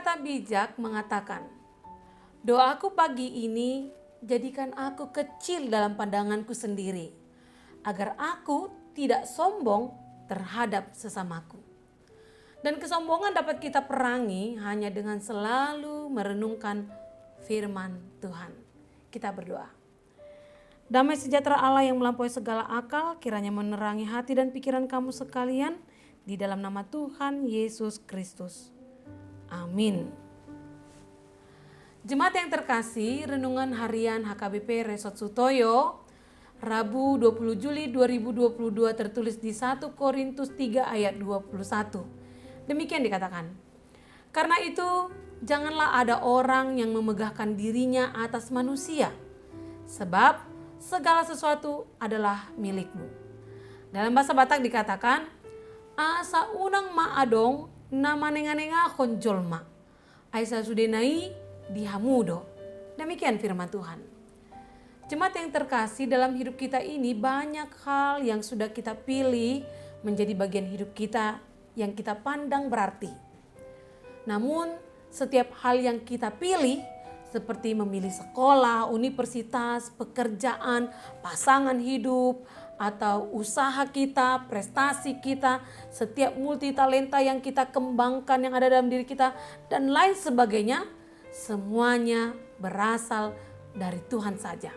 kata bijak mengatakan, "Doaku pagi ini, jadikan aku kecil dalam pandanganku sendiri, agar aku tidak sombong terhadap sesamaku." Dan kesombongan dapat kita perangi hanya dengan selalu merenungkan firman Tuhan. Kita berdoa. Damai sejahtera Allah yang melampaui segala akal, kiranya menerangi hati dan pikiran kamu sekalian, di dalam nama Tuhan Yesus Kristus. Amin. Jemaat yang terkasih, renungan harian HKBP Resort Sutoyo, Rabu 20 Juli 2022 tertulis di 1 Korintus 3 ayat 21. Demikian dikatakan, "Karena itu janganlah ada orang yang memegahkan dirinya atas manusia, sebab segala sesuatu adalah milikmu." Dalam bahasa Batak dikatakan, "Asa unang maadong nama nenga-nenga konjolma, aisa sudenai dihamudo." Demikian firman Tuhan. Jemaat yang terkasih, dalam hidup kita ini banyak hal yang sudah kita pilih menjadi bagian hidup kita yang kita pandang berarti. Namun setiap hal yang kita pilih seperti memilih sekolah, universitas, pekerjaan, pasangan hidup, atau usaha kita, prestasi kita, setiap multitalenta yang kita kembangkan yang ada dalam diri kita, dan lain sebagainya, semuanya berasal dari Tuhan saja.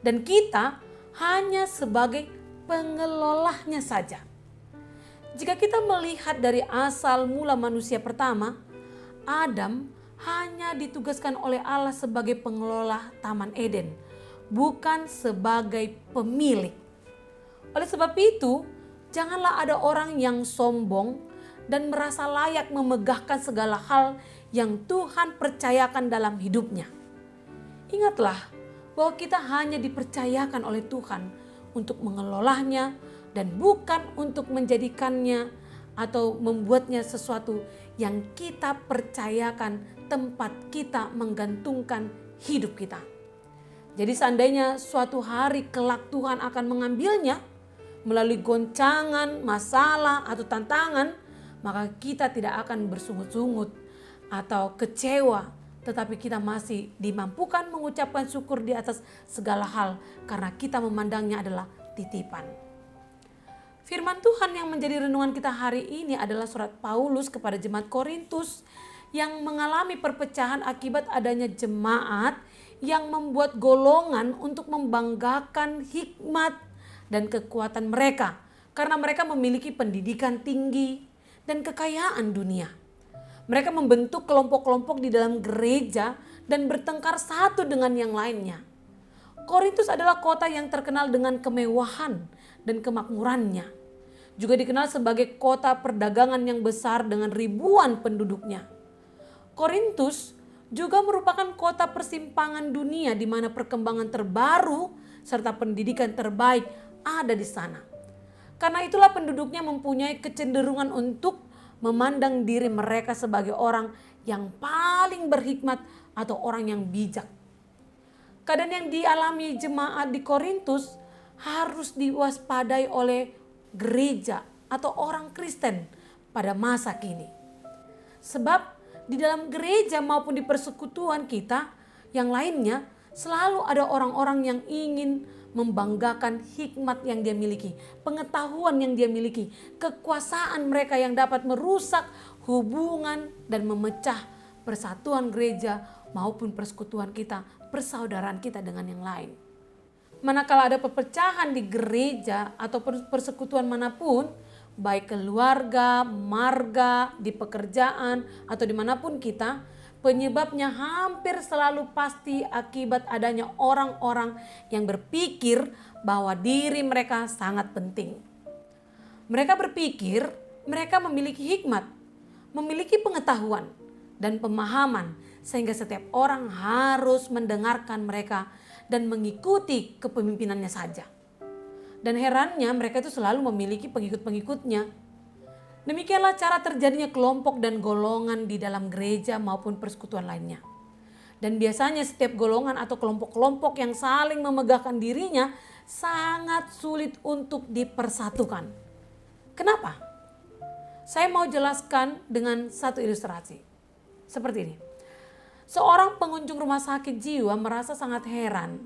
Dan kita hanya sebagai pengelolanya saja. Jika kita melihat dari asal mula manusia pertama, Adam hanya ditugaskan oleh Allah sebagai pengelola Taman Eden, bukan sebagai pemilik. Oleh sebab itu, janganlah ada orang yang sombong dan merasa layak memegahkan segala hal yang Tuhan percayakan dalam hidupnya. Ingatlah bahwa kita hanya dipercayakan oleh Tuhan untuk mengelolanya dan bukan untuk menjadikannya atau membuatnya sesuatu yang kita percayakan tempat kita menggantungkan hidup kita. Jadi seandainya suatu hari kelak Tuhan akan mengambilnya melalui goncangan, masalah atau tantangan, maka kita tidak akan bersungut-sungut atau kecewa, tetapi kita masih dimampukan mengucapkan syukur di atas segala hal karena kita memandangnya adalah titipan. Firman Tuhan yang menjadi renungan kita hari ini adalah surat Paulus kepada jemaat Korintus yang mengalami perpecahan akibat adanya jemaat yang membuat golongan untuk membanggakan hikmat dan kekuatan mereka karena mereka memiliki pendidikan tinggi dan kekayaan dunia. Mereka membentuk kelompok-kelompok di dalam gereja dan bertengkar satu dengan yang lainnya. Korintus adalah kota yang terkenal dengan kemewahan dan kemakmurannya. Juga dikenal sebagai kota perdagangan yang besar dengan ribuan penduduknya. Korintus juga merupakan kota persimpangan dunia di mana perkembangan terbaru serta pendidikan terbaik ada di sana. Karena itulah penduduknya mempunyai kecenderungan untuk memandang diri mereka sebagai orang yang paling berhikmat atau orang yang bijak. Keadaan yang dialami jemaat di Korintus harus diwaspadai oleh gereja atau orang Kristen pada masa kini. Sebab di dalam gereja maupun di persekutuan kita yang lainnya selalu ada orang-orang yang ingin membanggakan hikmat yang dia miliki, pengetahuan yang dia miliki, kekuasaan mereka yang dapat merusak hubungan dan memecah persatuan gereja maupun persekutuan kita, persaudaraan kita dengan yang lain. Manakala ada perpecahan di gereja atau persekutuan manapun, baik keluarga, marga, di pekerjaan atau dimanapun kita, penyebabnya hampir selalu pasti akibat adanya orang-orang yang berpikir bahwa diri mereka sangat penting. Mereka berpikir mereka memiliki hikmat, memiliki pengetahuan dan pemahaman sehingga setiap orang harus mendengarkan mereka dan mengikuti kepemimpinannya saja. Dan herannya mereka itu selalu memiliki pengikut-pengikutnya. Demikianlah cara terjadinya kelompok dan golongan di dalam gereja maupun persekutuan lainnya. Dan biasanya setiap golongan atau kelompok-kelompok yang saling memegahkan dirinya sangat sulit untuk dipersatukan. Kenapa? Saya mau jelaskan dengan satu ilustrasi. Seperti ini. Seorang pengunjung rumah sakit jiwa merasa sangat heran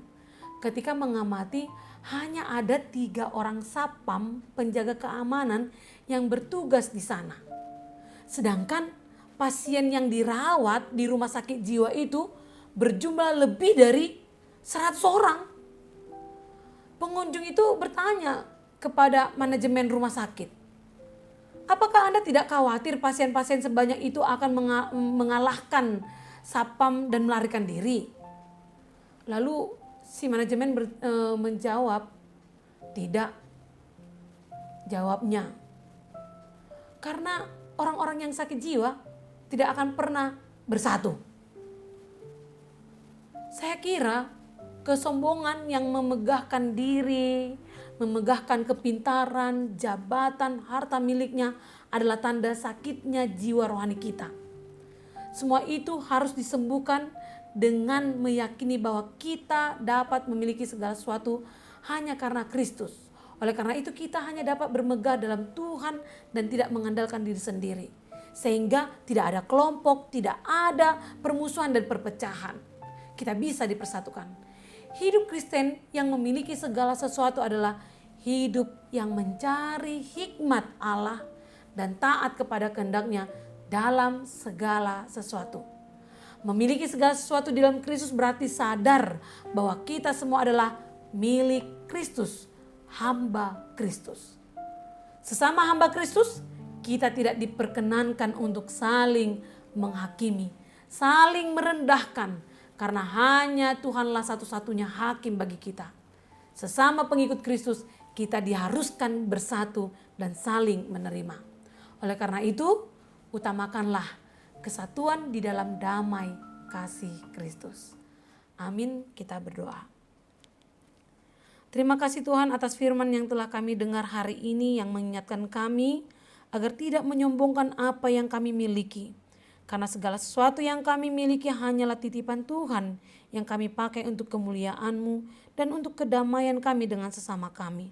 ketika mengamati hanya ada 3 orang satpam penjaga keamanan yang bertugas di sana. Sedangkan pasien yang dirawat di rumah sakit jiwa itu berjumlah lebih dari 100 orang. Pengunjung itu bertanya kepada manajemen rumah sakit, apakah Anda tidak khawatir pasien-pasien sebanyak itu akan mengalahkan satpam dan melarikan diri? Lalu si manajemen menjawab, tidak. Jawabnya, karena orang-orang yang sakit jiwa tidak akan pernah bersatu. Saya kira kesombongan yang memegahkan diri, memegahkan kepintaran, jabatan, harta miliknya adalah tanda sakitnya jiwa rohani kita. Semua itu harus disembuhkan dengan meyakini bahwa kita dapat memiliki segala sesuatu hanya karena Kristus. Oleh karena itu kita hanya dapat bermegah dalam Tuhan dan tidak mengandalkan diri sendiri. Sehingga tidak ada kelompok, tidak ada permusuhan dan perpecahan. Kita bisa dipersatukan. Hidup Kristen yang memiliki segala sesuatu adalah hidup yang mencari hikmat Allah dan taat kepada kehendak-Nya dalam segala sesuatu. Memiliki segala sesuatu di dalam Kristus berarti sadar bahwa kita semua adalah milik Kristus, hamba Kristus. Sesama hamba Kristus, kita tidak diperkenankan untuk saling menghakimi, saling merendahkan, karena hanya Tuhanlah satu-satunya hakim bagi kita. Sesama pengikut Kristus, kita diharuskan bersatu dan saling menerima. Oleh karena itu, utamakanlah kesatuan di dalam damai kasih Kristus. Amin, kita berdoa. Terima kasih Tuhan atas firman yang telah kami dengar hari ini yang mengingatkan kami agar tidak menyombongkan apa yang kami miliki. Karena segala sesuatu yang kami miliki hanyalah titipan Tuhan yang kami pakai untuk kemuliaan-Mu dan untuk kedamaian kami dengan sesama kami.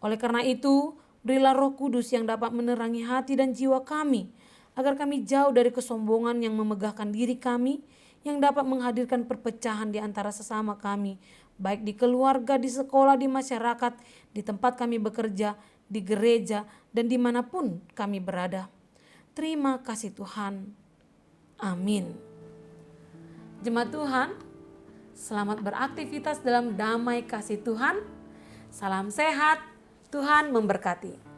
Oleh karena itu, berilah Roh Kudus yang dapat menerangi hati dan jiwa kami, agar kami jauh dari kesombongan yang memegahkan diri kami, yang dapat menghadirkan perpecahan di antara sesama kami, baik di keluarga, di sekolah, di masyarakat, di tempat kami bekerja, di gereja, dan dimanapun kami berada. Terima kasih Tuhan. Amin. Jemaat Tuhan, selamat beraktivitas dalam damai kasih Tuhan. Salam sehat, Tuhan memberkati.